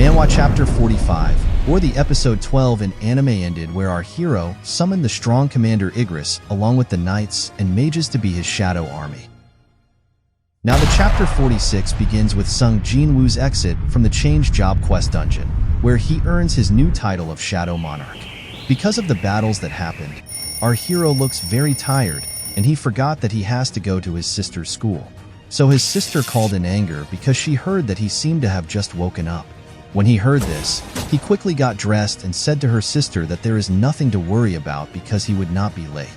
Manhwa Chapter 45, or the episode 12 in anime ended where our hero summoned the strong commander Igris along with the knights and mages to be his shadow army. Now the chapter 46 begins with Sung Jin-woo's exit from the Change Job Quest dungeon, where he earns his new title of Shadow Monarch. Because of the battles that happened, our hero looks very tired and he forgot that he has to go to his sister's school. So his sister called in anger because she heard that he seemed to have just woken up. When he heard this, he quickly got dressed and said to her sister that there is nothing to worry about because he would not be late.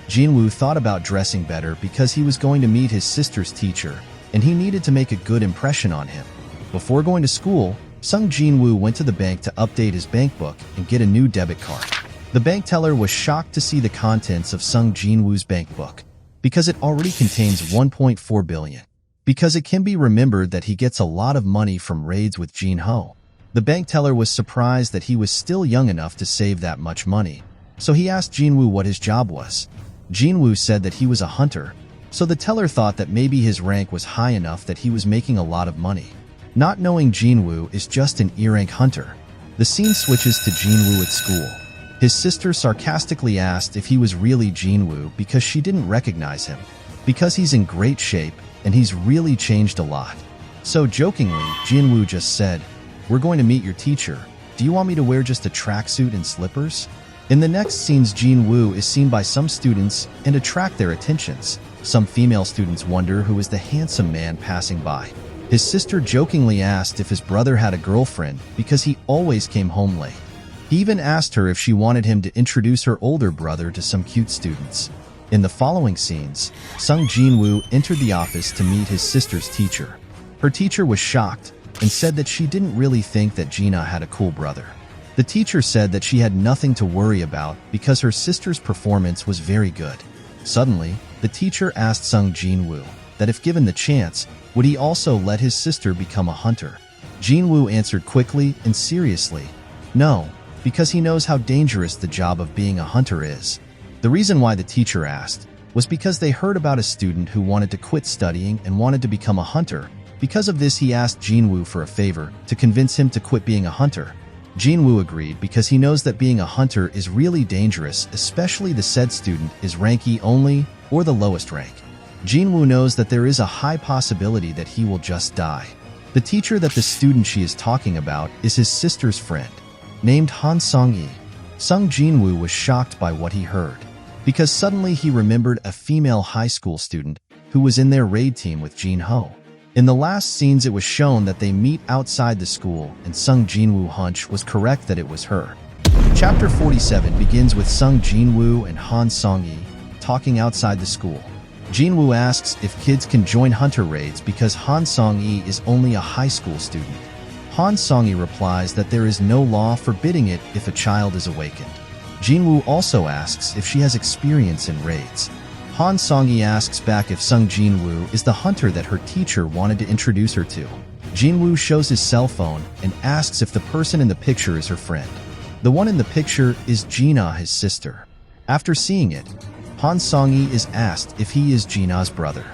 Jin-woo thought about dressing better because he was going to meet his sister's teacher, and he needed to make a good impression on him. Before going to school, Sung Jin-woo went to the bank to update his bank book and get a new debit card. The bank teller was shocked to see the contents of Sung Jin-woo's bank book, because it already contains 1.4 billion. Because it can be remembered that he gets a lot of money from raids with Jin-ho. The bank teller was surprised that he was still young enough to save that much money, so he asked Jin-woo what his job was. Jin-woo said that he was a hunter, so the teller thought that maybe his rank was high enough that he was making a lot of money. Not knowing Jin-woo is just an E-rank hunter. The scene switches to Jin-woo at school. His sister sarcastically asked if he was really Jin-woo because she didn't recognize him, because he's in great shape and he's really changed a lot. So jokingly, Jin-woo just said, "We're going to meet your teacher. Do you want me to wear just a tracksuit and slippers?" In the next scenes, Jin-woo is seen by some students and attract their attentions. Some female students wonder who is the handsome man passing by. His sister jokingly asked if his brother had a girlfriend because he always came home late. He even asked her if she wanted him to introduce her older brother to some cute students. In the following scenes, Sung Jin-woo entered the office to meet his sister's teacher. Her teacher was shocked and said that she didn't really think that Gina had a cool brother. The teacher said that she had nothing to worry about because her sister's performance was very good. Suddenly, the teacher asked Sung Jin-woo that if given the chance, would he also let his sister become a hunter. Jin-woo answered quickly and seriously, no, because he knows how dangerous the job of being a hunter is. The reason why the teacher asked was because they heard about a student who wanted to quit studying and wanted to become a hunter. Because of this, he asked Jin-woo for a favor to convince him to quit being a hunter. Jin-woo agreed because he knows that being a hunter is really dangerous, especially the said student is rank E only or the lowest rank. Jin-woo knows that there is a high possibility that he will just die. The teacher that the student she is talking about is his sister's friend, named Han Song-yi. Sung Jin-woo was shocked by what he heard, because suddenly he remembered a female high school student who was in their raid team with Jin-ho. In the last scenes, it was shown that they meet outside the school, and Sung Jin-woo's hunch was correct that it was her. Chapter 47 begins with Sung Jin-woo and Han Song-yi talking outside the school. Jin-woo asks if kids can join hunter raids because Han Song-yi is only a high school student. Han Song-yi replies that there is no law forbidding it if a child is awakened. Jin-woo also asks if she has experience in raids. Han Song-yi asks back if Sung Jin-woo is the hunter that her teacher wanted to introduce her to. Jin-woo shows his cell phone and asks if the person in the picture is her friend. The one in the picture is Gina, his sister. After seeing it, Han Song-yi is asked if he is Gina's brother.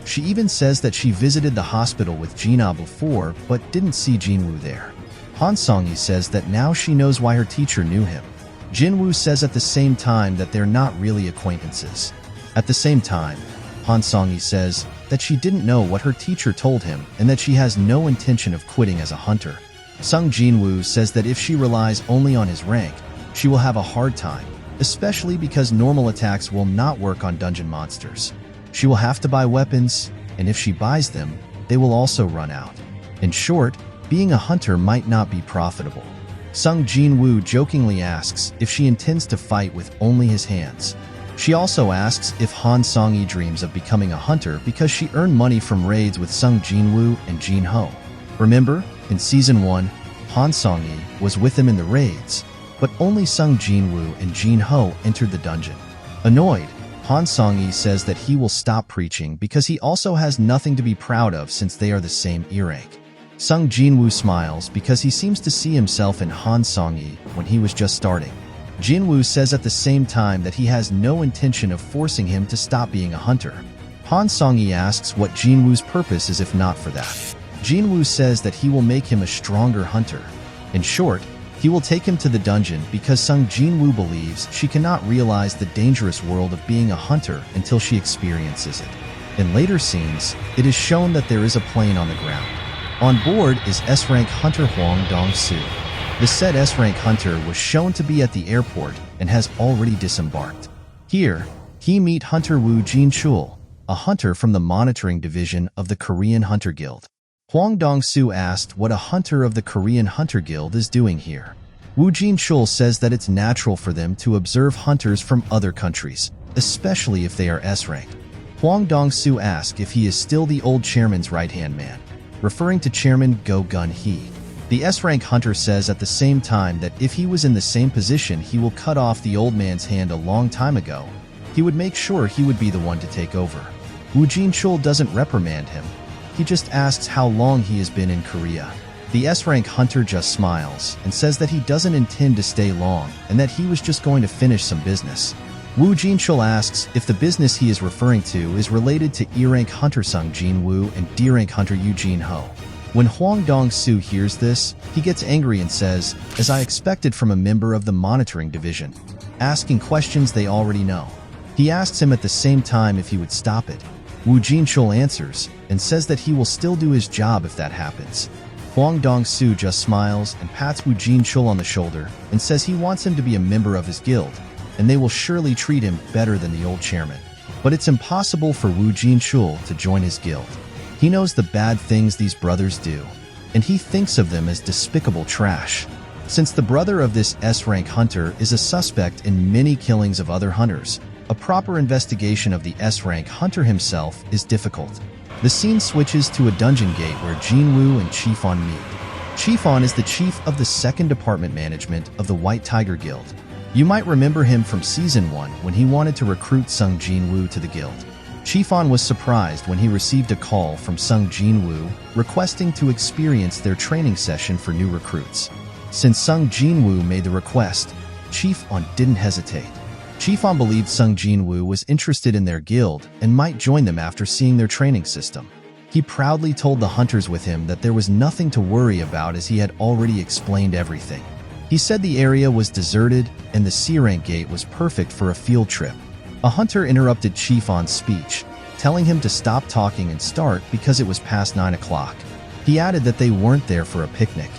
She even says that she visited the hospital with Gina before but didn't see Jin-woo there. Han Song-yi says that now she knows why her teacher knew him. Jin-woo says at the same time that they're not really acquaintances. At the same time, Han Song-yi says that she didn't know what her teacher told him and that she has no intention of quitting as a hunter. Sung Jin-woo says that if she relies only on his rank, she will have a hard time, especially because normal attacks will not work on dungeon monsters. She will have to buy weapons, and if she buys them, they will also run out. In short, being a hunter might not be profitable. Sung Jin-woo jokingly asks if she intends to fight with only his hands. She also asks if Han Song-yi dreams of becoming a hunter because she earned money from raids with Sung Jin-woo and Jin-ho. Remember, in Season 1, Han Song-yi was with him in the raids, but only Sung Jin-woo and Jin-ho entered the dungeon. Annoyed, Han Song-yi says that he will stop preaching because he also has nothing to be proud of since they are the same E-rank. Sung Jin-woo smiles because he seems to see himself in Han Song-yi when he was just starting. Jin-woo says at the same time that he has no intention of forcing him to stop being a hunter. Han Song-yi asks what Jin-woo's purpose is if not for that. Jin-woo says that he will make him a stronger hunter. In short, he will take him to the dungeon because Sung Jinwoo believes she cannot realize the dangerous world of being a hunter until she experiences it. In later scenes, it is shown that there is a plane on the ground. On board is S-rank hunter Hwang Dong-soo. The said S-rank hunter was shown to be at the airport and has already disembarked. Here, he meet Hunter Woo Jin-chul, a hunter from the monitoring division of the Korean Hunter Guild. Hwang Dong-soo asked what a hunter of the Korean Hunter Guild is doing here. Woo Jin-chul says that it's natural for them to observe hunters from other countries, especially if they are S-ranked. Hwang Dong-soo asked if he is still the old chairman's right-hand man, referring to Chairman Go Gun-hee. The S-rank hunter says at the same time that if he was in the same position, he will cut off the old man's hand a long time ago. He would make sure he would be the one to take over. Woo Jin-chul doesn't reprimand him. He just asks how long he has been in Korea. The S-rank hunter just smiles and says that he doesn't intend to stay long and that he was just going to finish some business. Woo Jin-chul asks if the business he is referring to is related to E-rank hunter Sung Jin-woo and D-rank hunter Yoo Jin-ho. When Hwang Dong-soo hears this, he gets angry and says, "As I expected from a member of the monitoring division," asking questions they already know. He asks him at the same time if he would stop it. Woo Jin-chul answers and says that he will still do his job if that happens. Hwang Dong-soo just smiles and pats Woo Jin-chul on the shoulder and says he wants him to be a member of his guild, and they will surely treat him better than the old chairman. But it's impossible for Woo Jin-chul to join his guild. He knows the bad things these brothers do, and he thinks of them as despicable trash. Since the brother of this S-rank hunter is a suspect in many killings of other hunters, a proper investigation of the S-rank hunter himself is difficult. The scene switches to a dungeon gate where Jin-woo and Chief-on meet. Chief-on is the chief of the 2nd Department Management of the White Tiger Guild. You might remember him from Season 1 when he wanted to recruit Sung Jin-woo to the guild. Chief-on was surprised when he received a call from Sung Jin-woo requesting to experience their training session for new recruits. Since Sung Jin-woo made the request, Chief-on didn't hesitate. Chief-on believed Sung Jin-woo was interested in their guild and might join them after seeing their training system. He proudly told the hunters with him that there was nothing to worry about as he had already explained everything. He said the area was deserted and the C-rank gate was perfect for a field trip. A hunter interrupted Chief-on's speech, telling him to stop talking and start because it was past 9 o'clock. He added that they weren't there for a picnic.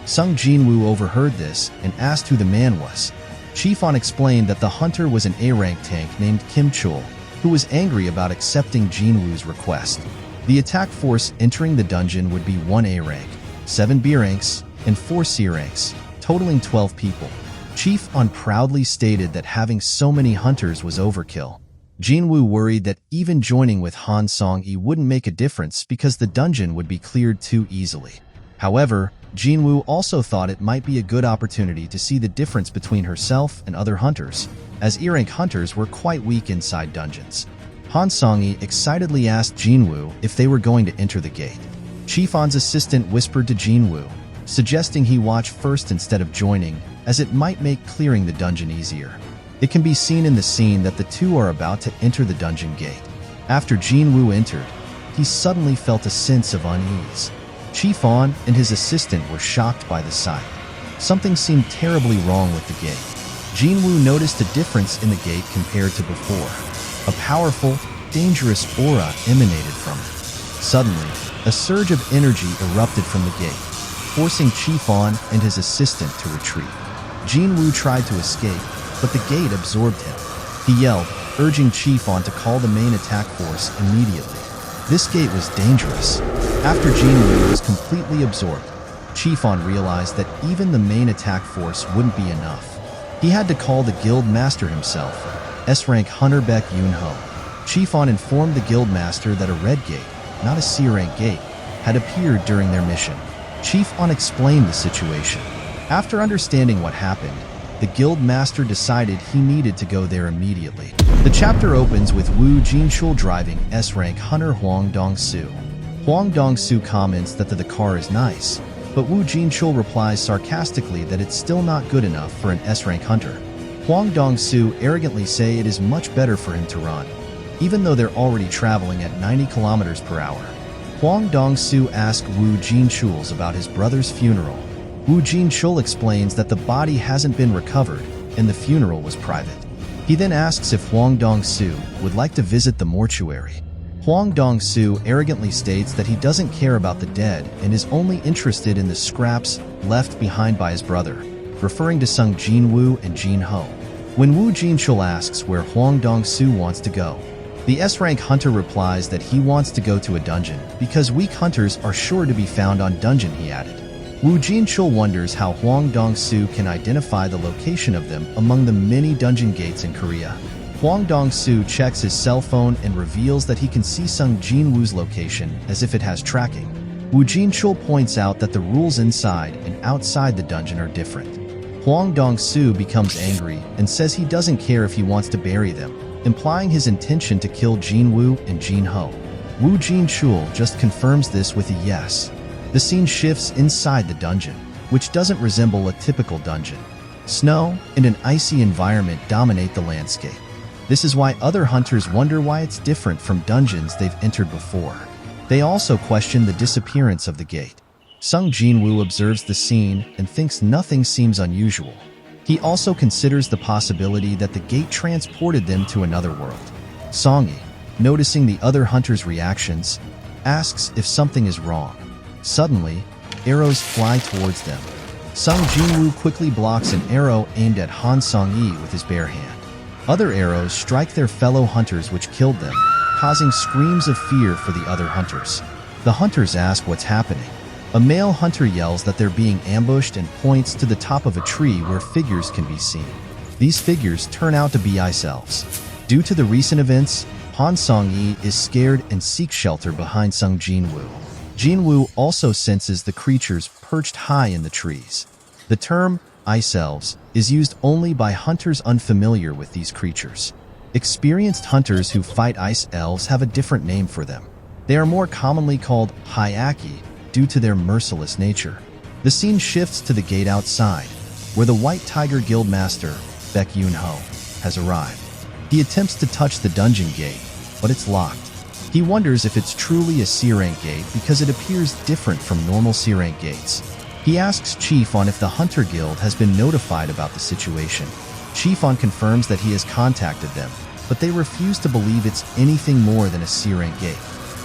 Sung Jin-woo overheard this and asked who the man was. Chief-on explained that the hunter was an A-rank tank named Kim Chul, who was angry about accepting Jin-woo's request. The attack force entering the dungeon would be 1 A-rank, 7 B-ranks, and 4 C-ranks, totaling 12 people. Chief-on proudly stated that having so many hunters was overkill. Jin-woo worried that even joining with Han Song-yi wouldn't make a difference because the dungeon would be cleared too easily. However, Jin-woo also thought it might be a good opportunity to see the difference between herself and other hunters, as E-rank hunters were quite weak inside dungeons. Han Song-yi excitedly asked Jin-woo if they were going to enter the gate. Chief-on's assistant whispered to Jin-woo, suggesting he watch first instead of joining, as it might make clearing the dungeon easier. It can be seen in the scene that the two are about to enter the dungeon gate. After Jin-woo entered, he suddenly felt a sense of unease. Chief-on and his assistant were shocked by the sight. Something seemed terribly wrong with the gate. Jin-woo noticed a difference in the gate compared to before. A powerful, dangerous aura emanated from it. Suddenly, a surge of energy erupted from the gate, forcing Chief-on and his assistant to retreat. Jin-woo tried to escape, but the gate absorbed him. He yelled, urging Chief-on to call the main attack force immediately. This gate was dangerous. After Jin-woo was completely absorbed, Chief-on realized that even the main attack force wouldn't be enough. He had to call the guild master himself, S-rank hunter Baek Yoon-ho. Chief-on informed the guild master that a red gate, not a C-rank gate, had appeared during their mission. Chief-on explained the situation. After understanding what happened, the guild master decided he needed to go there immediately. The chapter opens with Woo Jin-chul driving S-rank hunter Hwang Dong-soo. Hwang Dong-soo comments that the car is nice, but Woo Jin-chul replies sarcastically that it's still not good enough for an S-rank hunter. Hwang Dong-soo arrogantly say it is much better for him to run, even though they're already traveling at 90 kilometers per hour. Hwang Dong-soo asks Woo Jin-chul about his brother's funeral. Wu Jinchul explains that the body hasn't been recovered and the funeral was private. He then asks if Huang Dongsu would like to visit the mortuary. Huang Dongsu arrogantly states that he doesn't care about the dead and is only interested in the scraps left behind by his brother, referring to Sung Jinwoo and Jinho. When Wu Jinchul asks where Huang Dongsu wants to go, the S-rank hunter replies that he wants to go to a dungeon because weak hunters are sure to be found on dungeon, he added. Wu Jinchul wonders how Huang Dongsu can identify the location of them among the many dungeon gates in Korea. Huang Dongsu checks his cell phone and reveals that he can see Sung Jinwoo's location as if it has tracking. Wu Jinchul points out that the rules inside and outside the dungeon are different. Huang Dongsu becomes angry and says he doesn't care if he wants to bury them, implying his intention to kill Jinwoo and Jinho. Wu Jinchul just confirms this with a yes. The scene shifts inside the dungeon, which doesn't resemble a typical dungeon. Snow and an icy environment dominate the landscape. This is why other hunters wonder why it's different from dungeons they've entered before. They also question the disappearance of the gate. Sung Jinwoo observes the scene and thinks nothing seems unusual. He also considers the possibility that the gate transported them to another world. Songyi, noticing the other hunters' reactions, asks if something is wrong. Suddenly, arrows fly towards them. Sung Jinwoo quickly blocks an arrow aimed at Han Songyi with his bare hand. Other arrows strike their fellow hunters, which killed them, causing screams of fear for the other hunters. The hunters ask what's happening. A male hunter yells that they're being ambushed and points to the top of a tree where figures can be seen. These figures turn out to be ice elves. Due to the recent events, Han Songyi is scared and seeks shelter behind Sung Jinwoo. Jinwoo also senses the creatures perched high in the trees. The term ice elves is used only by hunters unfamiliar with these creatures. Experienced hunters who fight ice elves have a different name for them. They are more commonly called hyaki due to their merciless nature. The scene shifts to the gate outside, where the White Tiger Guild Master, Baek Yoon-ho, has arrived. He attempts to touch the dungeon gate, but it's locked. He wonders if it's truly a C-rank gate because it appears different from normal C-rank gates. He asks Chief On if the Hunter Guild has been notified about the situation. Chief On confirms that he has contacted them, but they refuse to believe it's anything more than a C-rank gate.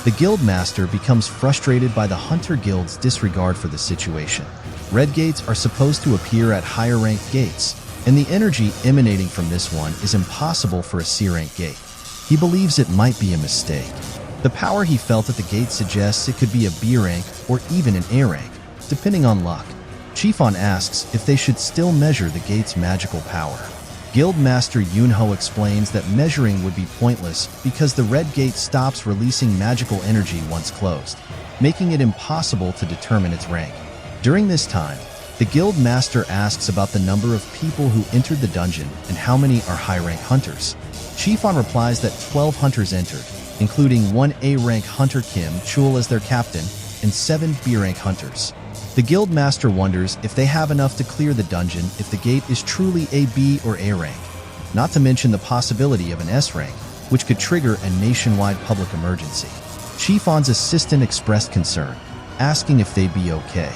The Guild Master becomes frustrated by the Hunter Guild's disregard for the situation. Red gates are supposed to appear at higher-ranked gates, and the energy emanating from this one is impossible for a C-rank gate. He believes it might be a mistake. The power he felt at the gate suggests it could be a B rank or even an A rank, depending on luck. Chief On asks if they should still measure the gate's magical power. Guild Master Yoon-ho explains that measuring would be pointless because the red gate stops releasing magical energy once closed, making it impossible to determine its rank. During this time, the Guild Master asks about the number of people who entered the dungeon and how many are high-rank hunters. Chief On replies that 12 hunters entered, including 1 A-rank hunter Kim Chul as their captain and 7 B-rank hunters. The Guild Master wonders if they have enough to clear the dungeon if the gate is truly a B or A rank, not to mention the possibility of an S rank, which could trigger a nationwide public emergency. Chief On's assistant expressed concern, asking if they'd be okay.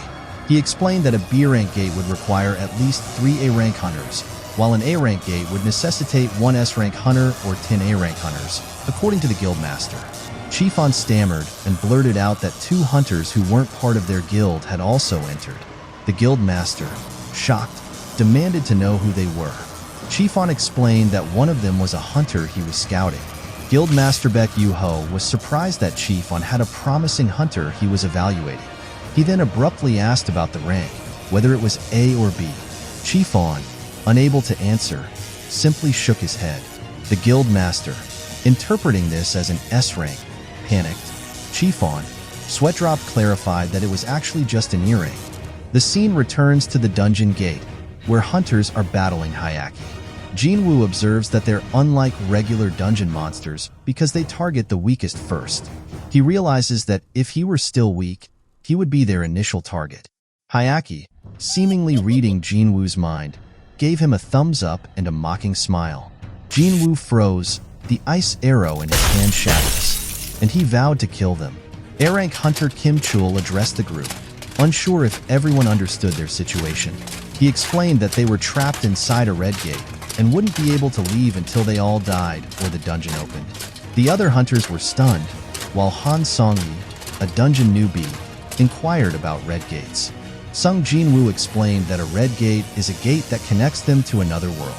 He explained that a B rank gate would require at least 3 A rank hunters, while an A rank gate would necessitate 1 S rank hunter or 10 A rank hunters, according to the Guild Master. Chief On stammered and blurted out that 2 hunters who weren't part of their guild had also entered. The Guild Master, shocked, demanded to know who they were. Chief On explained that one of them was a hunter he was scouting. Guild Master Baek Yoo-ho was surprised that Chief On had a promising hunter he was evaluating. He then abruptly asked about the rank, whether it was A or B. Chief On, unable to answer, simply shook his head. The Guild Master, interpreting this as an S rank, panicked. Chief On, Sweatdrop clarified that it was actually just an earring. The scene returns to the dungeon gate, where hunters are battling Hyaki. Jinwoo observes that they're unlike regular dungeon monsters because they target the weakest first. He realizes that if he were still weak, he would be their initial target. Hyaki, seemingly reading Jinwoo's mind, gave him a thumbs up and a mocking smile. Jinwoo froze, the ice arrow in his hand shatters, and he vowed to kill them. A-rank hunter Kim Chul addressed the group. Unsure if everyone understood their situation, he explained that they were trapped inside a red gate and wouldn't be able to leave until they all died or the dungeon opened. The other hunters were stunned, while Han Song-yi, a dungeon newbie, inquired about red gates. Sung Jin-woo explained that a red gate is a gate that connects them to another world.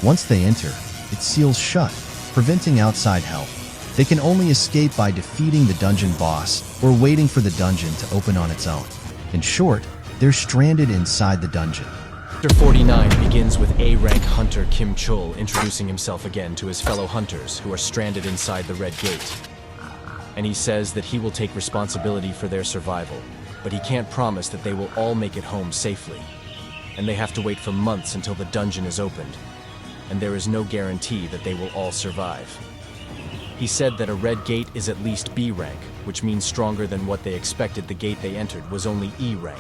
Once they enter, it seals shut, preventing outside help. They can only escape by defeating the dungeon boss or waiting for the dungeon to open on its own. In short, they're stranded inside the dungeon. Chapter 49 begins with A-rank hunter Kim Chul introducing himself again to his fellow hunters who are stranded inside the Red Gate. And he says that he will take responsibility for their survival, but he can't promise that they will all make it home safely. And they have to wait for months until the dungeon is opened, and there is no guarantee that they will all survive. He said that a Red Gate is at least B rank, which means stronger than what they expected. The gate they entered was only E rank.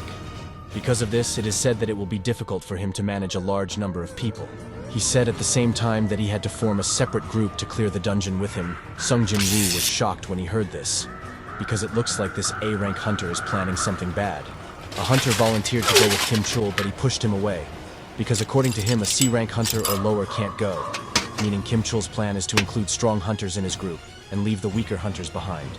Because of this, it is said that it will be difficult for him to manage a large number of people. He said at the same time that he had to form a separate group to clear the dungeon with him. Sung Jin-woo was shocked when he heard this, because it looks like this A-rank hunter is planning something bad. A hunter volunteered to go with Kim Chul, but he pushed him away, because according to him, a C-rank hunter or lower can't go, meaning Kim Chul's plan is to include strong hunters in his group and leave the weaker hunters behind.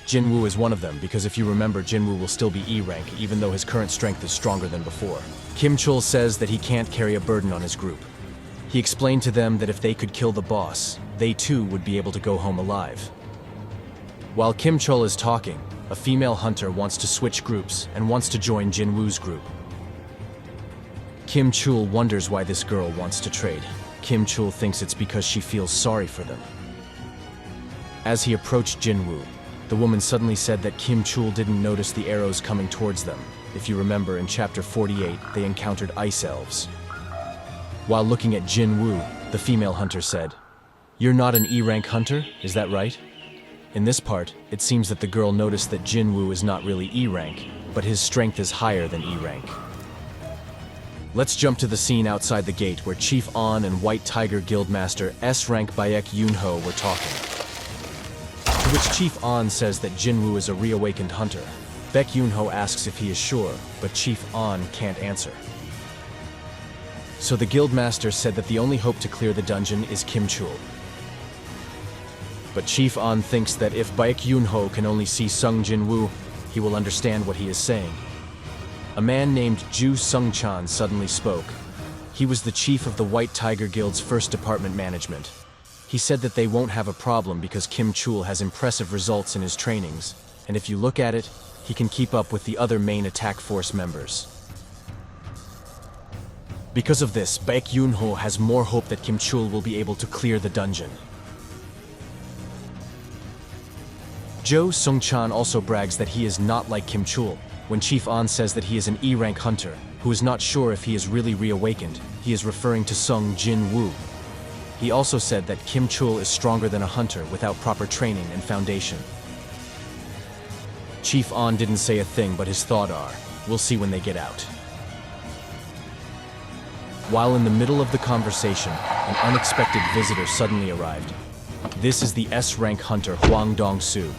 Jin-woo is one of them, because if you remember, Jin-woo will still be E-rank, even though his current strength is stronger than before. Kim Chul says that he can't carry a burden on his group. He explained to them that if they could kill the boss, they too would be able to go home alive. While Kim Chul is talking, a female hunter wants to switch groups and wants to join Jin-woo's group. Kim Chul wonders why this girl wants to trade. Kim Chul thinks it's because she feels sorry for them. As he approached Jin-woo, the woman suddenly said that Kim Chul didn't notice the arrows coming towards them. If you remember, in chapter 48, they encountered ice elves. While looking at Jin-woo, the female hunter said, "You're not an E-rank hunter, is that right?" In this part, it seems that the girl noticed that Jin-woo is not really E-rank, but his strength is higher than E-rank. Let's jump to the scene outside the gate where Chief An and White Tiger Guildmaster S-rank Baek Yoon-ho were talking. To which Chief An says that Jin-woo is a reawakened hunter. Baek Yoon-ho asks if he is sure, but Chief An can't answer. So the Guildmaster said that the only hope to clear the dungeon is Kim Chul. But Chief An thinks that if Baek Yoon-ho can only see Sung Jin-woo, he will understand what he is saying. A man named Ju Sung-chan suddenly spoke. He was the chief of the White Tiger Guild's first department management. He said that they won't have a problem because Kim Chul has impressive results in his trainings, and if you look at it, he can keep up with the other main attack force members. Because of this, Baek Yoon-ho has more hope that Kim Chul will be able to clear the dungeon. Jo Sung-chan also brags that he is not like Kim Chul. When Chief An says that he is an E-rank hunter, who is not sure if he is really reawakened, he is referring to Sung Jin-woo. He also said that Kim Chul is stronger than a hunter without proper training and foundation. Chief An didn't say a thing, but his thought are, we'll see when they get out. While in the middle of the conversation, an unexpected visitor suddenly arrived. This is the S-rank hunter Hwang Dong-soo.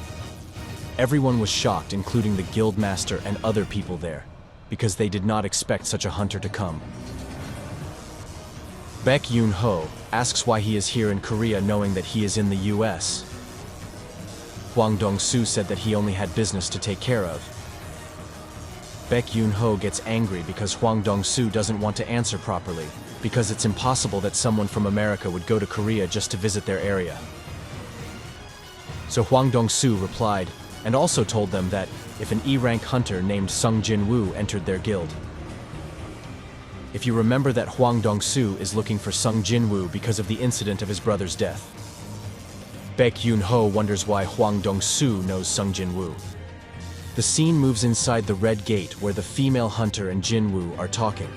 Everyone was shocked, including the guildmaster and other people there, because they did not expect such a hunter to come. Baek Yoon-ho asks why he is here in Korea knowing that he is in the US. Hwang Dong-soo said that he only had business to take care of. Baek Yoon-ho gets angry because Hwang Dong-soo doesn't want to answer properly, because it's impossible that someone from America would go to Korea just to visit their area. So Hwang Dong-soo replied, and also told them that if an E-rank hunter named Sung Jin-woo entered their guild. If you remember that Hwang Dong-soo is looking for Sung Jin-woo because of the incident of his brother's death. Baek Yoon-ho wonders why Hwang Dong-soo knows Sung Jin-woo. The scene moves inside the Red Gate where the female hunter and Jin-woo are talking.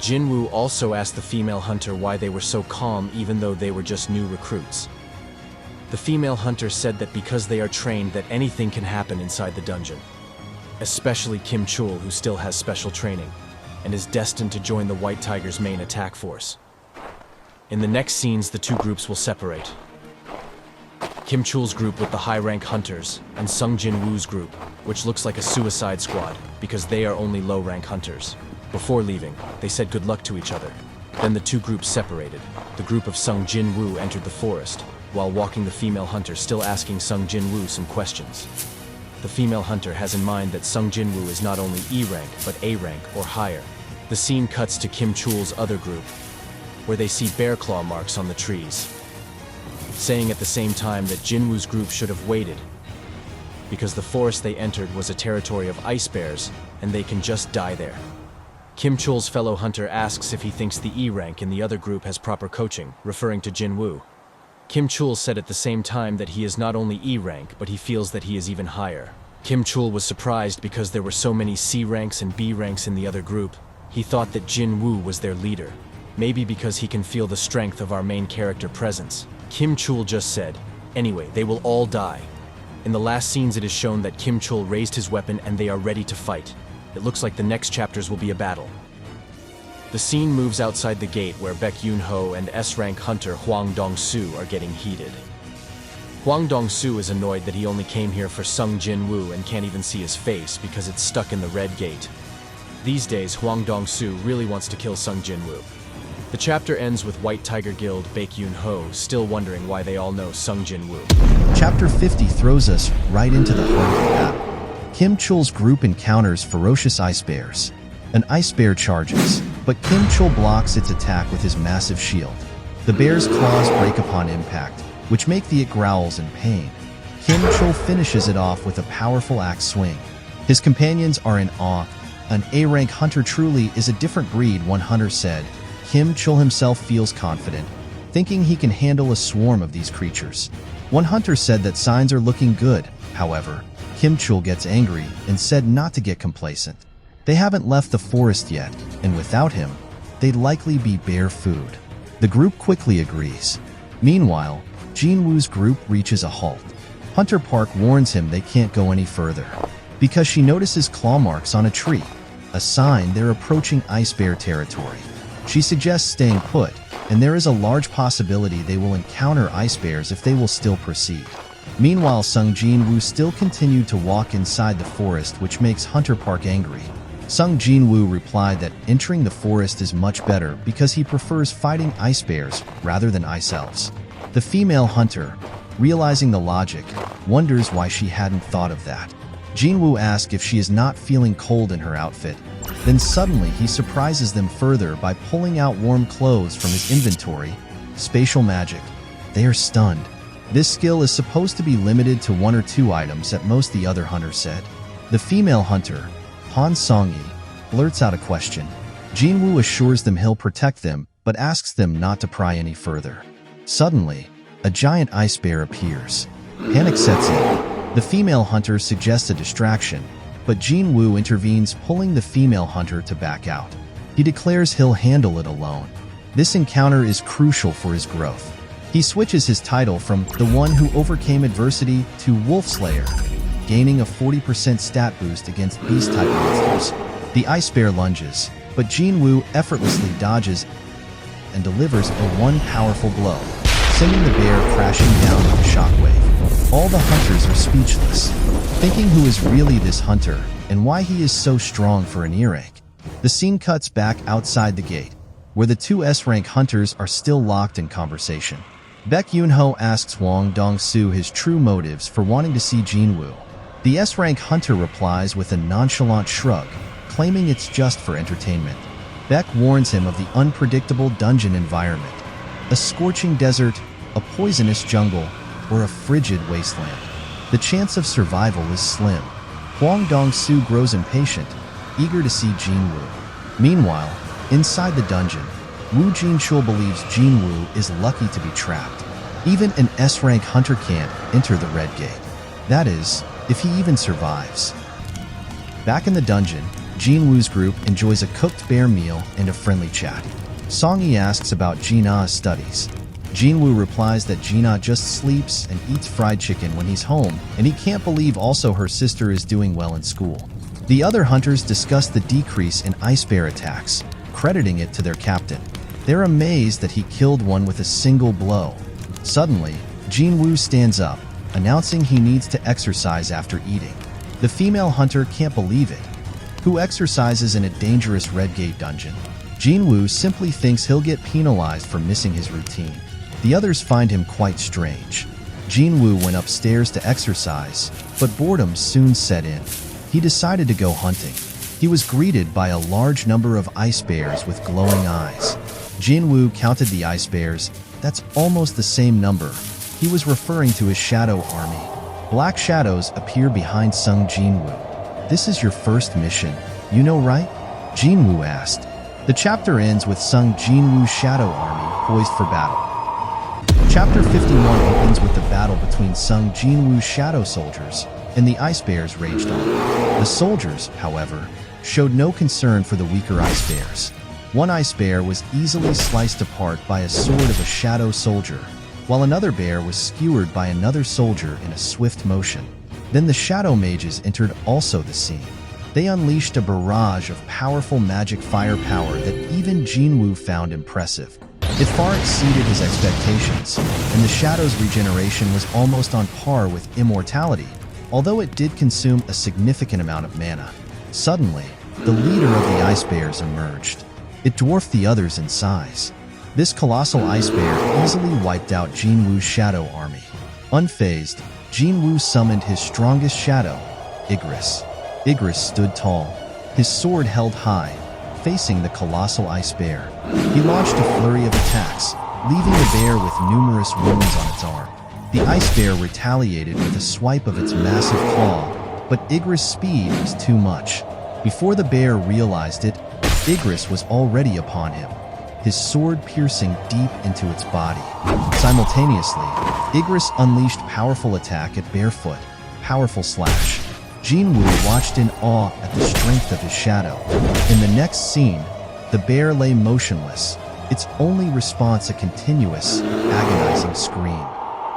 Jin-woo also asked the female hunter why they were so calm even though they were just new recruits. The female hunter said that because they are trained that anything can happen inside the dungeon. Especially Kim Chul, who still has special training, and is destined to join the White Tiger's main attack force. In the next scenes, the two groups will separate. Kim Chul's group with the high-rank hunters, and Sung Jin Woo's group, which looks like a suicide squad because they are only low-rank hunters. Before leaving, they said good luck to each other. Then the two groups separated. The group of Sung Jin Woo entered the forest, while walking the female hunter still asking Sung Jin Woo some questions. The female hunter has in mind that Sung Jin Woo is not only E rank, but A rank or higher. The scene cuts to Kim Chul's other group, where they see bear claw marks on the trees, saying at the same time that Jin Woo's group should have waited, because the forest they entered was a territory of ice bears, and they can just die there. Kim Chul's fellow hunter asks if he thinks the E rank in the other group has proper coaching, referring to Jin Woo. Kim Chul said at the same time that he is not only E rank, but he feels that he is even higher. Kim Chul was surprised because there were so many C ranks and B ranks in the other group. He thought that Jin Woo was their leader, maybe because he can feel the strength of our main character presence. Kim Chul just said, "Anyway, they will all die." In the last scenes it is shown that Kim Chul raised his weapon and they are ready to fight. It looks like the next chapters will be a battle. The scene moves outside the gate where Baek Yoon-ho and S-rank hunter Hwang Dong-soo are getting heated. Hwang Dong-soo is annoyed that he only came here for Sung Jin Woo and can't even see his face because it's stuck in the red gate. These days, Hwang Dong-soo really wants to kill Sung Jin Woo. The chapter ends with White Tiger Guild Baek Yoon-ho still wondering why they all know Sung Jin Woo. Chapter 50 throws us right into the heart of the battle. Kim Chul's group encounters ferocious ice bears. An ice bear charges, but Kim Chul blocks its attack with his massive shield. The bear's claws break upon impact, which make the it growls in pain. Kim Chul finishes it off with a powerful axe swing. His companions are in awe. An A-rank hunter truly is a different breed, one hunter said. Kim Chul himself feels confident, thinking he can handle a swarm of these creatures. One hunter said that signs are looking good. However, Kim Chul gets angry and said not to get complacent. They haven't left the forest yet, and without him, they'd likely be bear food. The group quickly agrees. Meanwhile, Jin Woo's group reaches a halt. Hunter Park warns him they can't go any further, because she notices claw marks on a tree, a sign they're approaching ice bear territory. She suggests staying put, and there is a large possibility they will encounter ice bears if they will still proceed. Meanwhile, Sung Jin Woo still continued to walk inside the forest, which makes Hunter Park angry. Sung Jin Woo replied that entering the forest is much better because he prefers fighting ice bears rather than ice elves. The female hunter, realizing the logic, wonders why she hadn't thought of that. Jin Woo asks if she is not feeling cold in her outfit. Then suddenly he surprises them further by pulling out warm clothes from his inventory. Spatial magic. They are stunned. This skill is supposed to be limited to 1 or 2 items at most, the other hunter said. The female hunter, Han Song-yi, blurts out a question. Jin Woo assures them he'll protect them, but asks them not to pry any further. Suddenly, a giant ice bear appears. Panic sets in. The female hunter suggests a distraction, but Jin Woo intervenes, pulling the female hunter to back out. He declares he'll handle it alone. This encounter is crucial for his growth. He switches his title from the one who overcame adversity to Wolf Slayer, gaining a 40% stat boost against beast-type monsters. The ice bear lunges, but Jin Woo effortlessly dodges and delivers a one powerful blow, sending the bear crashing down with a shockwave. All the hunters are speechless, thinking who is really this hunter and why he is so strong for an E-rank. The scene cuts back outside the gate, where the 2 S-rank hunters are still locked in conversation. Baek Yoon-ho asks Hwang Dong-soo his true motives for wanting to see Jin Woo. The S-rank hunter replies with a nonchalant shrug, claiming it's just for entertainment. Baek warns him of the unpredictable dungeon environment, a scorching desert, a poisonous jungle, or a frigid wasteland. The chance of survival is slim. Hwang Dong-soo grows impatient, eager to see Jin Woo. Meanwhile, inside the dungeon, Woo Jin-chul believes Jin Woo is lucky to be trapped. Even an S-rank hunter can't enter the red gate. That is, if he even survives. Back in the dungeon, Jin Woo's group enjoys a cooked bear meal and a friendly chat. Song-yi asks about Jin-ah's studies. Jin Woo replies that Jin-ah just sleeps and eats fried chicken when he's home, and he can't believe also her sister is doing well in school. The other hunters discuss the decrease in ice bear attacks, crediting it to their captain. They're amazed that he killed one with a single blow. Suddenly, Jinwoo stands up, announcing he needs to exercise after eating. The female hunter can't believe it. Who exercises in a dangerous Red Gate dungeon? Jinwoo simply thinks he'll get penalized for missing his routine. The others find him quite strange. Jinwoo went upstairs to exercise, but boredom soon set in. He decided to go hunting. He was greeted by a large number of ice bears with glowing eyes. Jinwoo counted the ice bears. That's almost the same number. He was referring to his shadow army. Black shadows appear behind Sung Jinwoo. "This is your first mission, you know, right?" Jinwoo asked. The chapter ends with Sung Jinwoo's shadow army poised for battle. Chapter 51 opens with the battle between Sung Jinwoo's shadow soldiers and the ice bears raged on. The soldiers, however, showed no concern for the weaker ice bears. One ice bear was easily sliced apart by a sword of a shadow soldier, while another bear was skewered by another soldier in a swift motion. Then the shadow mages entered also the scene. They unleashed a barrage of powerful magic firepower that even Jinwoo found impressive. It far exceeded his expectations, and the shadow's regeneration was almost on par with immortality, although it did consume a significant amount of mana. Suddenly, the leader of the ice bears emerged. It dwarfed the others in size. This colossal ice bear easily wiped out Jinwoo's shadow army. Unfazed, Jinwoo summoned his strongest shadow, Igris. Igris stood tall, his sword held high, facing the colossal ice bear. He launched a flurry of attacks, leaving the bear with numerous wounds on its arm. The ice bear retaliated with a swipe of its massive claw, but Igris' speed was too much. Before the bear realized it, Igris was already upon him, his sword piercing deep into its body. Simultaneously, Igris unleashed powerful attack at Barefoot, powerful slash. Jinwoo watched in awe at the strength of his shadow. In the next scene, the bear lay motionless, its only response a continuous, agonizing scream.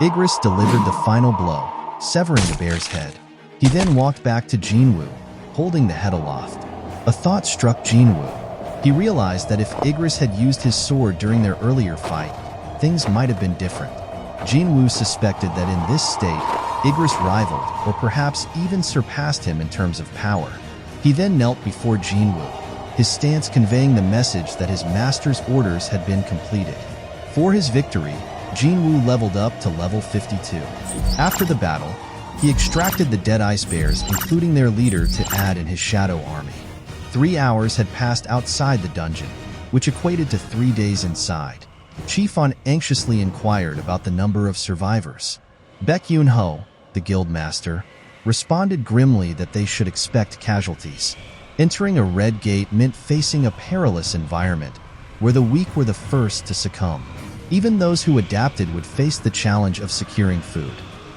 Igris delivered the final blow, severing the bear's head. He then walked back to Jinwoo, holding the head aloft. A thought struck Jinwoo. He realized that if Igris had used his sword during their earlier fight, things might have been different. Jinwoo suspected that in this state, Igris rivaled, or perhaps even surpassed him in terms of power. He then knelt before Jinwoo, his stance conveying the message that his master's orders had been completed. For his victory, Jinwoo leveled up to level 52. After the battle, he extracted the dead ice bears, including their leader, to add in his shadow army. 3 hours had passed outside the dungeon, which equated to 3 days inside. Chief On anxiously inquired about the number of survivors. Baek Yun-ho, the guild master, responded grimly that they should expect casualties. Entering a red gate meant facing a perilous environment, where the weak were the first to succumb. Even those who adapted would face the challenge of securing food.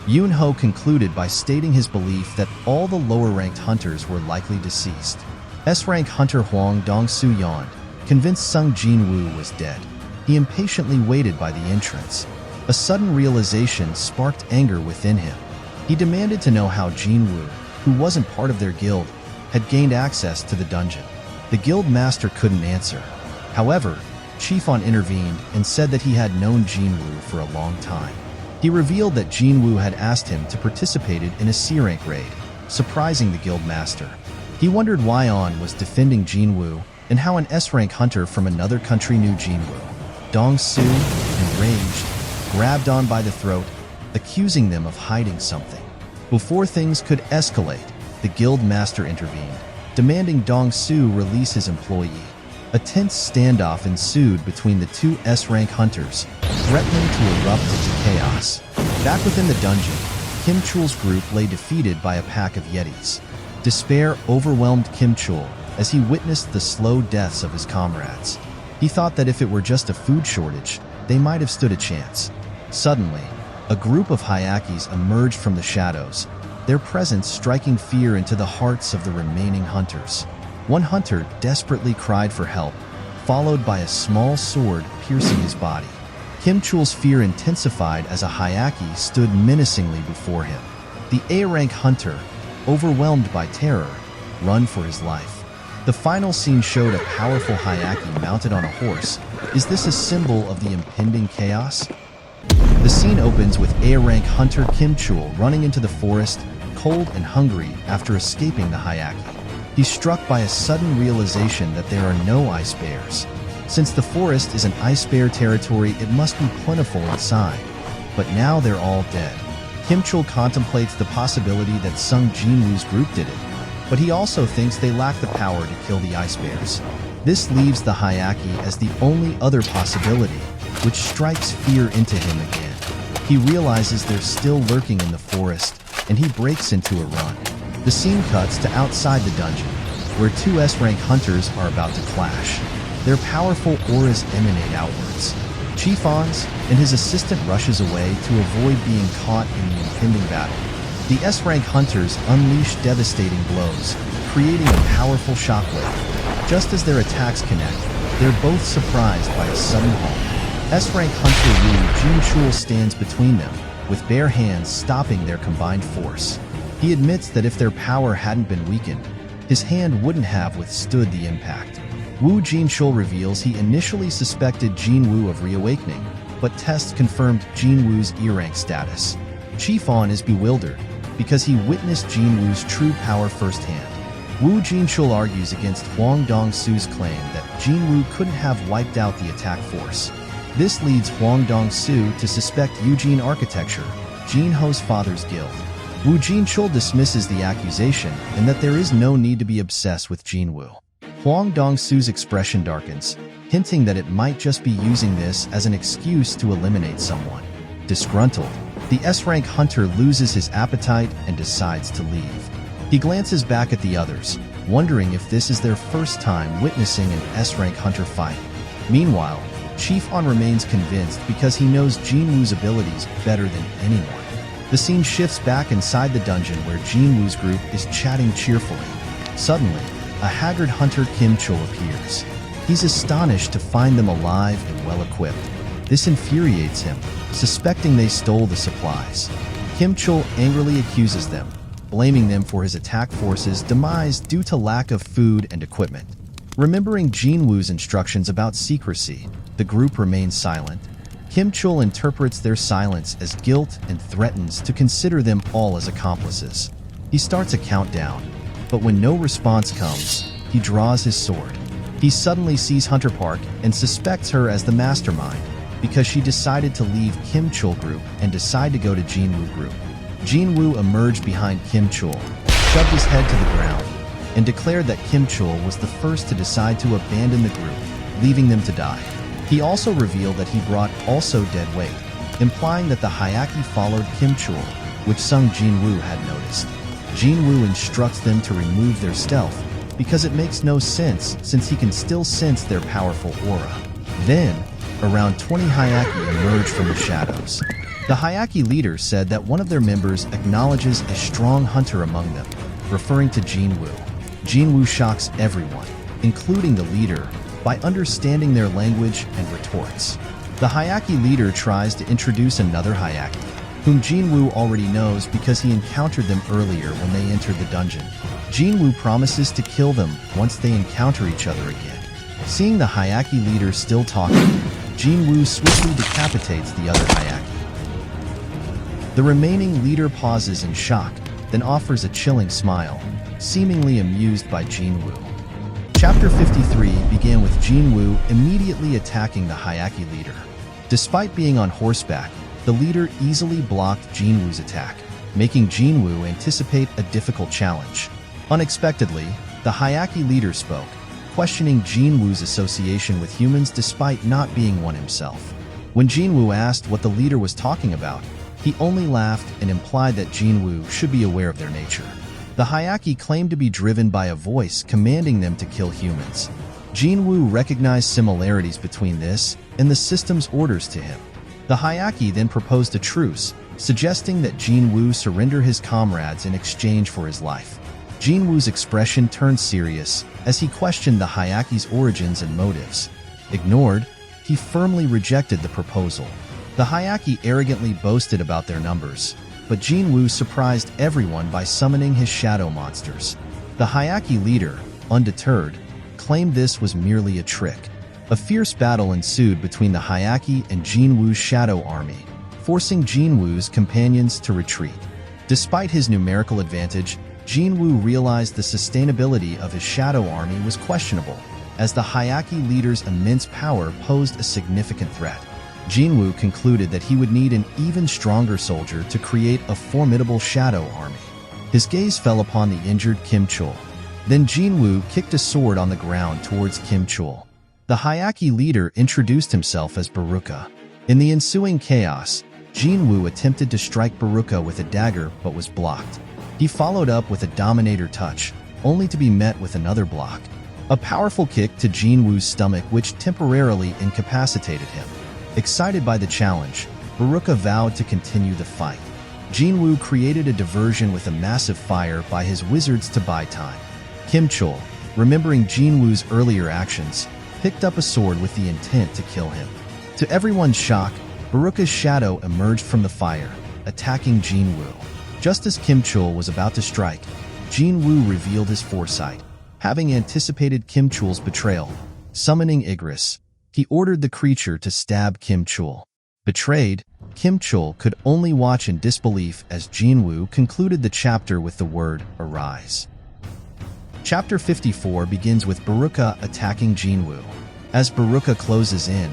Yun-ho concluded by stating his belief that all the lower-ranked hunters were likely deceased. S-rank hunter Hwang Dong-soo yawned, convinced Sung Jinwoo was dead. He impatiently waited by the entrance. A sudden realization sparked anger within him. He demanded to know how Jinwoo, who wasn't part of their guild, had gained access to the dungeon. The guild master couldn't answer. However, Chief On intervened and said that he had known Jinwoo for a long time. He revealed that Jinwoo had asked him to participate in a C-rank raid, surprising the guild master. He wondered why On was defending Jinwoo and how an S-rank hunter from another country knew Jinwoo. Dong-soo, enraged, grabbed On by the throat, accusing them of hiding something. Before things could escalate, the guild master intervened, demanding Dong-soo release his employee. A tense standoff ensued between the two S-rank hunters, threatening to erupt into chaos. Back within the dungeon, Kim Chul's group lay defeated by a pack of Yetis. Despair overwhelmed Kim Chul as he witnessed the slow deaths of his comrades. He thought that if it were just a food shortage, they might have stood a chance. Suddenly, a group of Hyakis emerged from the shadows, their presence striking fear into the hearts of the remaining hunters. One hunter desperately cried for help, followed by a small sword piercing his body. Kim Chul's fear intensified as a Hyaki stood menacingly before him. The A-rank hunter, overwhelmed by terror, ran for his life. The final scene showed a powerful Hyaki mounted on a horse. Is this a symbol of the impending chaos? The scene opens with A-rank hunter Kim Chul running into the forest, cold and hungry after escaping the Hyaki. He's struck by a sudden realization that there are no ice bears. Since the forest is an ice bear territory, it must be plentiful inside. But now they're all dead. Kim Chul contemplates the possibility that Sung Jinwoo's group did it, but he also thinks they lack the power to kill the ice bears. This leaves the Hyaki as the only other possibility, which strikes fear into him again. He realizes they're still lurking in the forest, and he breaks into a run. The scene cuts to outside the dungeon, where two S-rank hunters are about to clash. Their powerful auras emanate outwards. Chief Ons and his assistant rushes away to avoid being caught in the impending battle. The S-rank hunters unleash devastating blows, creating a powerful shockwave. Just as their attacks connect, they're both surprised by a sudden halt. S-rank hunter Wu Jinchul stands between them, with bare hands stopping their combined force. He admits that if their power hadn't been weakened, his hand wouldn't have withstood the impact. Wu Jinchul reveals he initially suspected Jinwoo of reawakening, but tests confirmed Jinwoo's E-rank status. Chief On is bewildered, because he witnessed Jinwoo's true power firsthand. Wu Jinchul argues against Huang Dongsu's claim that Jinwoo couldn't have wiped out the attack force. This leads Huang Dongsu to suspect Eugene Architecture, Jin Ho's father's guild. Wu Jinchul dismisses the accusation and that there is no need to be obsessed with Jinwoo. Huang Dongsu's expression darkens, hinting that it might just be using this as an excuse to eliminate someone. Disgruntled, the S-rank hunter loses his appetite and decides to leave. He glances back at the others, wondering if this is their first time witnessing an S-rank hunter fight. Meanwhile, Chief On remains convinced because he knows Jinwoo's abilities better than anyone. The scene shifts back inside the dungeon where Jinwoo's group is chatting cheerfully. Suddenly, a haggard hunter Kim Chul appears. He's astonished to find them alive and well-equipped. This infuriates him, suspecting they stole the supplies. Kim Chul angrily accuses them, blaming them for his attack force's demise due to lack of food and equipment. Remembering Jinwoo's instructions about secrecy, the group remains silent. Kim Chul interprets their silence as guilt and threatens to consider them all as accomplices. He starts a countdown, but when no response comes, he draws his sword. He suddenly sees Hunter Park and suspects her as the mastermind because she decided to leave Kim Chul group and decide to go to Jinwoo group. Jinwoo emerged behind Kim Chul, shoved his head to the ground, and declared that Kim Chul was the first to decide to abandon the group, leaving them to die. He also revealed that he brought also dead weight, implying that the Hyaki followed Kim Chul, which Sung Jinwoo had noticed. Jinwoo instructs them to remove their stealth because it makes no sense since he can still sense their powerful aura. Then, around 20 Hyaki emerge from the shadows. The Hyaki leader said that one of their members acknowledges a strong hunter among them, referring to Jinwoo. Jinwoo shocks everyone, including the leader, by understanding their language and retorts. The Hyaki leader tries to introduce another Hyaki, whom Jinwoo already knows because he encountered them earlier when they entered the dungeon. Jinwoo promises to kill them once they encounter each other again. Seeing the Hyaki leader still talking, Jinwoo swiftly decapitates the other Hyaki. The remaining leader pauses in shock, then offers a chilling smile, seemingly amused by Jinwoo. Chapter 53 began with Jinwoo immediately attacking the Hyaki leader. Despite being on horseback, the leader easily blocked Jinwoo's attack, making Jinwoo anticipate a difficult challenge. Unexpectedly, the Hyaki leader spoke, questioning Jinwoo's association with humans despite not being one himself. When Jinwoo asked what the leader was talking about, he only laughed and implied that Jinwoo should be aware of their nature. The Hyaki claimed to be driven by a voice commanding them to kill humans. Jinwoo recognized similarities between this and the system's orders to him. The Hyaki then proposed a truce, suggesting that Jinwoo surrender his comrades in exchange for his life. Jinwoo's expression turned serious as he questioned the Hyaki's origins and motives. Ignored, he firmly rejected the proposal. The Hyaki arrogantly boasted about their numbers, but Jinwoo surprised everyone by summoning his shadow monsters. The Hyaki leader, undeterred, claimed this was merely a trick. A fierce battle ensued between the Hyaki and Jinwoo's shadow army, forcing Jinwoo's companions to retreat. Despite his numerical advantage, Jinwoo realized the sustainability of his shadow army was questionable, as the Hyakki leader's immense power posed a significant threat. Jinwoo concluded that he would need an even stronger soldier to create a formidable shadow army. His gaze fell upon the injured Kim Chul. Then Jinwoo kicked a sword on the ground towards Kim Chul. The Hyakki leader introduced himself as Baruka. In the ensuing chaos, Jinwoo attempted to strike Baruka with a dagger but was blocked. He followed up with a Dominator touch, only to be met with another block. A powerful kick to Jinwoo's stomach which temporarily incapacitated him. Excited by the challenge, Baruka vowed to continue the fight. Jinwoo created a diversion with a massive fire by his wizards to buy time. Kim Chul, remembering Jinwoo's earlier actions, picked up a sword with the intent to kill him. To everyone's shock, Baruka's shadow emerged from the fire, attacking Jinwoo. Just as Kim Chul was about to strike, Jinwoo revealed his foresight. Having anticipated Kim Chul's betrayal, summoning Igris, he ordered the creature to stab Kim Chul. Betrayed, Kim Chul could only watch in disbelief as Jinwoo concluded the chapter with the word, "Arise." Chapter 54 begins with Baruka attacking Jinwoo. As Baruka closes in,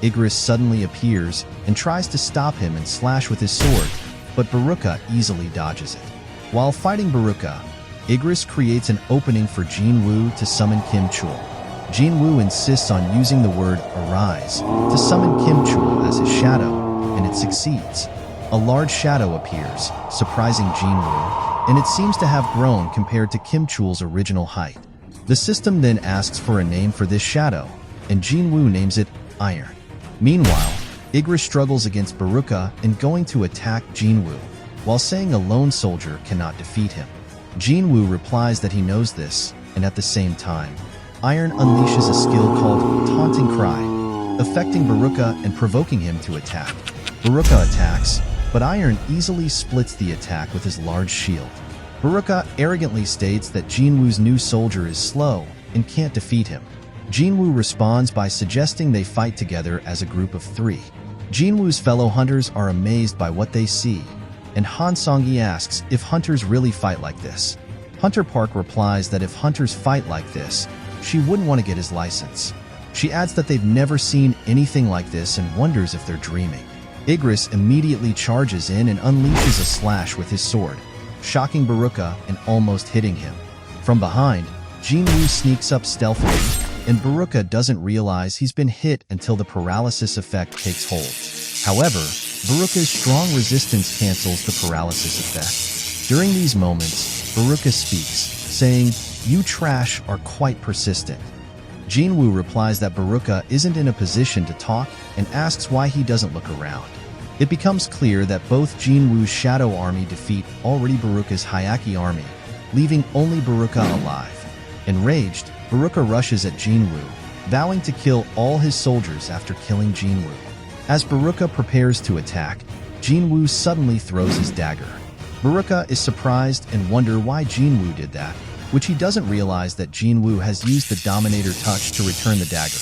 Igris suddenly appears and tries to stop him and slash with his sword, but Baruka easily dodges it. While fighting Baruka, Igris creates an opening for Jinwoo to summon Kim Chul. Jinwoo insists on using the word "arise" to summon Kim Chul as his shadow, and it succeeds. A large shadow appears, surprising Jinwoo, and it seems to have grown compared to Kim Chul's original height. The system then asks for a name for this shadow, and Jinwoo names it Iron. Meanwhile, Igris struggles against Baruka and going to attack Jinwoo, while saying a lone soldier cannot defeat him. Jinwoo replies that he knows this, and at the same time, Iron unleashes a skill called Taunting Cry, affecting Baruka and provoking him to attack. Baruka attacks, but Iron easily splits the attack with his large shield. Baruka arrogantly states that Jinwoo's new soldier is slow and can't defeat him. Jinwoo responds by suggesting they fight together as a group of 3. Jinwoo's fellow hunters are amazed by what they see, and Han Song-yi asks if hunters really fight like this. Hunter Park replies that if hunters fight like this, she wouldn't want to get his license. She adds that they've never seen anything like this and wonders if they're dreaming. Igris immediately charges in and unleashes a slash with his sword, shocking Baruka and almost hitting him. From behind, Jinwoo sneaks up stealthily, and Baruka doesn't realize he's been hit until the paralysis effect takes hold. However, Baruka's strong resistance cancels the paralysis effect. During these moments, Baruka speaks, saying, "You trash are quite persistent." Jinwoo replies that Baruka isn't in a position to talk and asks why he doesn't look around. It becomes clear that both Jinwoo's shadow army defeat already Baruka's Hyakki army, leaving only Baruka alive. Enraged, Baruka rushes at Jinwoo, vowing to kill all his soldiers after killing Jinwoo. As Baruka prepares to attack, Jinwoo suddenly throws his dagger. Baruka is surprised and wonders why Jinwoo did that, which he doesn't realize that Jinwoo has used the Dominator touch to return the dagger.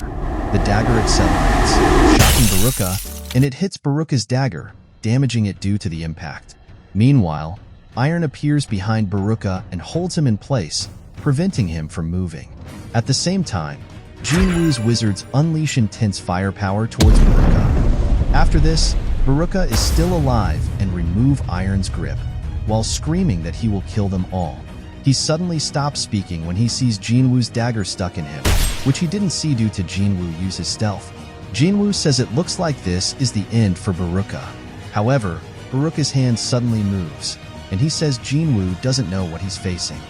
The dagger accelerates, shocking Baruka, and it hits Baruka's dagger, damaging it due to the impact. Meanwhile, Iron appears behind Baruka and holds him in place, preventing him from moving. At the same time, Jinwoo's wizards unleash intense firepower towards Baruka. After this, Baruka is still alive and remove Iron's grip, while screaming that he will kill them all. He suddenly stops speaking when he sees Jinwoo's dagger stuck in him, which he didn't see due to Jinwoo use his stealth. Jinwoo says it looks like this is the end for Baruka. However, Baruka's hand suddenly moves, and he says Jinwoo doesn't know what he's facing.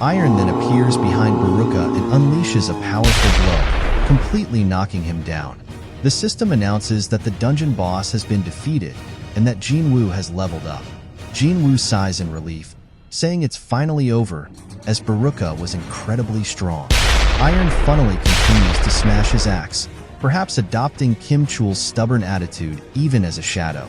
Iron then appears behind Baruka and unleashes a powerful blow, completely knocking him down. The system announces that the dungeon boss has been defeated and that Jinwoo has leveled up. Jinwoo sighs in relief, saying it's finally over, as Baruka was incredibly strong. Iron funnily continues to smash his axe, perhaps adopting Kim Chul's stubborn attitude even as a shadow.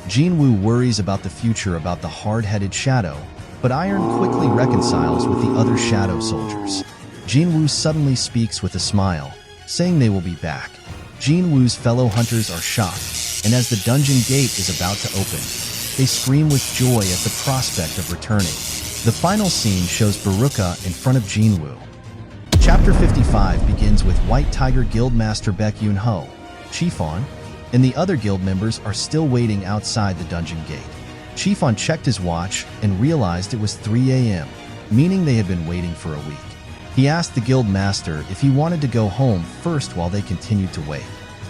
Jinwoo worries about the future about the hard-headed shadow, but Iron quickly reconciles with the other shadow soldiers. Jinwoo suddenly speaks with a smile, saying they will be back. Jinwoo's fellow hunters are shocked, and as the dungeon gate is about to open, they scream with joy at the prospect of returning. The final scene shows Baruka in front of Jinwoo. Chapter 55 begins with White Tiger Guildmaster Baek Yun-ho, Chiefon, and the other guild members are still waiting outside the dungeon gate. Chiefon checked his watch and realized it was 3 a.m., meaning they had been waiting for a week. He asked the guild master if he wanted to go home first while they continued to wait.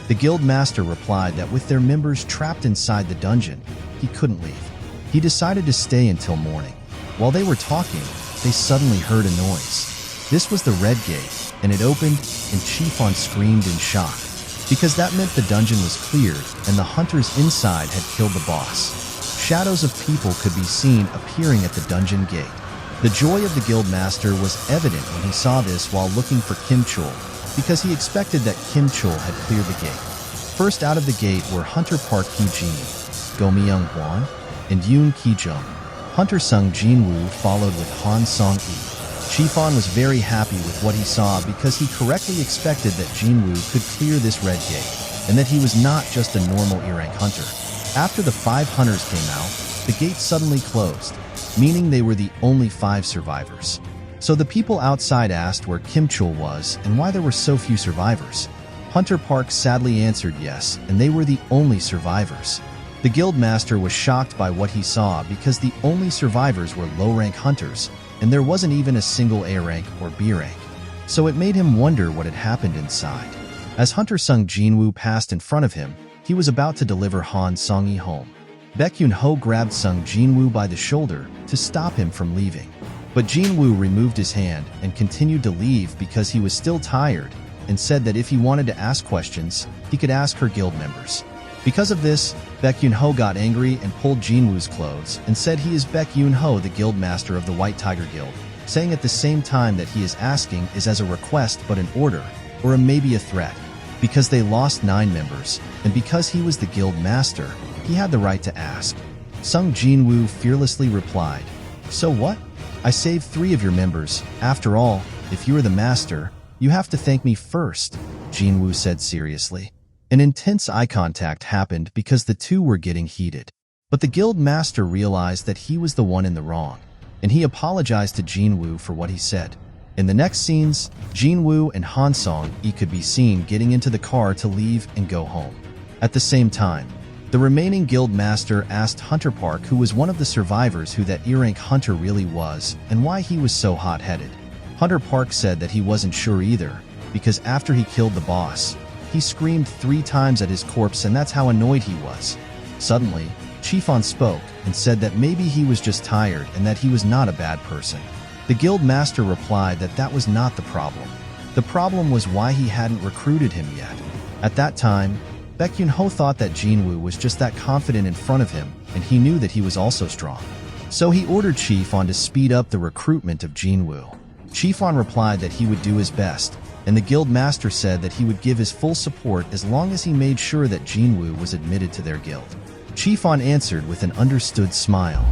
The guild master replied that with their members trapped inside the dungeon, he couldn't leave. He decided to stay until morning. While they were talking, they suddenly heard a noise. This was the Red Gate, and it opened, and Chiefon screamed in shock, because that meant the dungeon was cleared and the hunters inside had killed the boss. Shadows of people could be seen appearing at the dungeon gate. The joy of the guild master was evident when he saw this while looking for Kim Chul, because he expected that Kim Chul had cleared the gate. First out of the gate were Hunter Park Hee-jin, Go Myung-hwan, and Yoon Ki-jung. Hunter Sung Jinwoo followed with Han Song-yi. Chiefon was very happy with what he saw because he correctly expected that Jinwoo could clear this red gate, and that he was not just a normal E-rank hunter. After the 5 hunters came out, the gate suddenly closed, meaning they were the only 5 survivors. So the people outside asked where Kim Chul was and why there were so few survivors. Hunter Park sadly answered yes, and they were the only survivors. The guild master was shocked by what he saw because the only survivors were low-rank hunters, and there wasn't even a single A-rank or B-rank. So it made him wonder what had happened inside. As Hunter Sung Jinwoo passed in front of him, he was about to deliver Han Song-yi home. Baek Yun-ho grabbed Sung Jinwoo by the shoulder to stop him from leaving. But Jinwoo removed his hand and continued to leave because he was still tired, and said that if he wanted to ask questions, he could ask her guild members. Because of this, Baek Yun-ho got angry and pulled Jinwoo's clothes and said he is Baek Yun-ho, the guild master of the White Tiger Guild, saying at the same time that he is asking is as a request but an order, or maybe a threat. Because they lost 9 members, and because he was the guild master, he had the right to ask. Sung Jinwoo fearlessly replied, "So what? I saved 3 of your members. After all, if you are the master, you have to thank me first," Jinwoo said seriously. An intense eye contact happened because the two were getting heated. But the guild master realized that he was the one in the wrong, and he apologized to Jinwoo for what he said. In the next scenes, Jinwoo and Han Song-yi could be seen getting into the car to leave and go home. At the same time, the remaining guild master asked Hunter Park, who was one of the survivors, who that E-rank hunter really was and why he was so hot-headed. Hunter Park said that he wasn't sure either, because after he killed the boss, he screamed 3 times at his corpse, and that's how annoyed he was. Suddenly, Chiefon spoke and said that maybe he was just tired and that he was not a bad person. The guild master replied that that was not the problem. The problem was why he hadn't recruited him yet. At that time, Baek Yun-ho thought that Jinwoo was just that confident in front of him, and he knew that he was also strong. So he ordered Chiefon to speed up the recruitment of Jinwoo. Chiefon replied that he would do his best, and the guild master said that he would give his full support as long as he made sure that Jinwoo was admitted to their guild. Chiefon answered with an understood smile.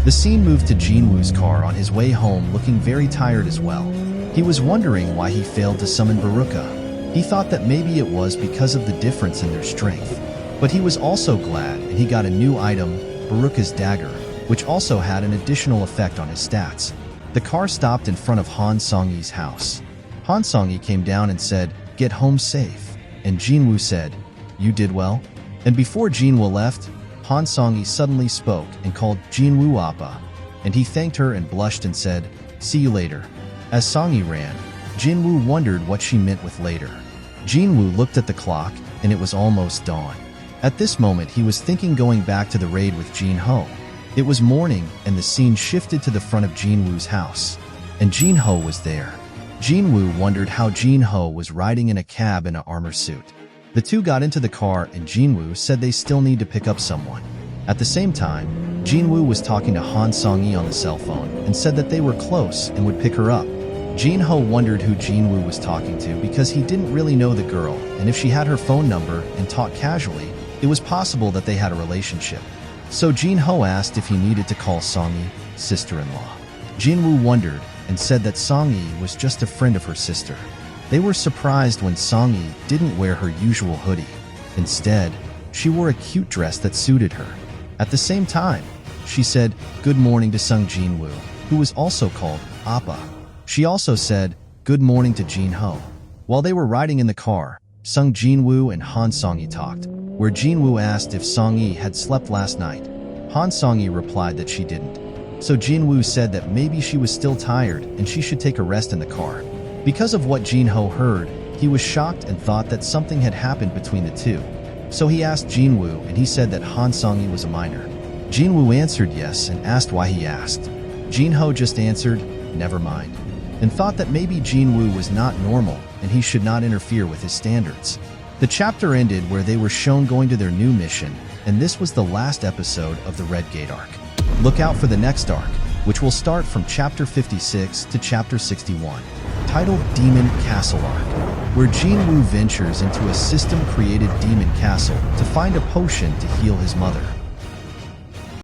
The scene moved to Jinwoo's car on his way home, looking very tired as well. He was wondering why he failed to summon Baruka. He thought that maybe it was because of the difference in their strength. But he was also glad, and he got a new item, Baruka's dagger, which also had an additional effect on his stats. The car stopped in front of Han Song-yi's house. Han Song-yi came down and said, "Get home safe." And Jinwoo said, "You did well." And before Jinwoo left, Han Song-yi suddenly spoke and called Jinwoo Appa, and he thanked her and blushed and said, "See you later." As Song-yi ran, Jinwoo wondered what she meant with later. Jinwoo looked at the clock, and it was almost dawn. At this moment, he was thinking going back to the raid with Jin-ho. It was morning, and the scene shifted to the front of Jinwoo's house, and Jin-ho was there. Jinwoo wondered how Jin-ho was riding in a cab in an armor suit. The two got into the car, and Jinwoo said they still need to pick up someone. At the same time, Jinwoo was talking to Han Song-yi on the cell phone and said that they were close and would pick her up. Jin-ho wondered who Jinwoo was talking to because he didn't really know the girl, and if she had her phone number and talked casually, it was possible that they had a relationship. So Jin-ho asked if he needed to call Song-yi, sister-in-law. Jinwoo wondered and said that Song-yi was just a friend of her sister. They were surprised when Song-yi didn't wear her usual hoodie. Instead, She wore a cute dress that suited her. At the same time, she said good morning to Sung Jin-woo, who was also called Appa. She also said good morning to Jin-ho. While they were riding in the car, Sung Jin-woo and Han Song-yi talked, where Jin-woo asked if Song-yi had slept last night. Han Song-yi replied that she didn't. So Jin-woo said that maybe she was still tired and she should take a rest in the car. Because of what Jin-ho heard, he was shocked and thought that something had happened between the two. So he asked Jin-woo and he said that Han Song-yi was a minor. Jin-woo answered yes and asked why he asked. Jin-ho just answered, never mind, and thought that maybe Jin-woo was not normal and he should not interfere with his standards. The chapter ended where they were shown going to their new mission, and this was the last episode of the Red Gate arc. Look out for the next arc, which will start from chapter 56 to chapter 61, titled Demon Castle Arc, where Jin-woo ventures into a system-created demon castle to find a potion to heal his mother.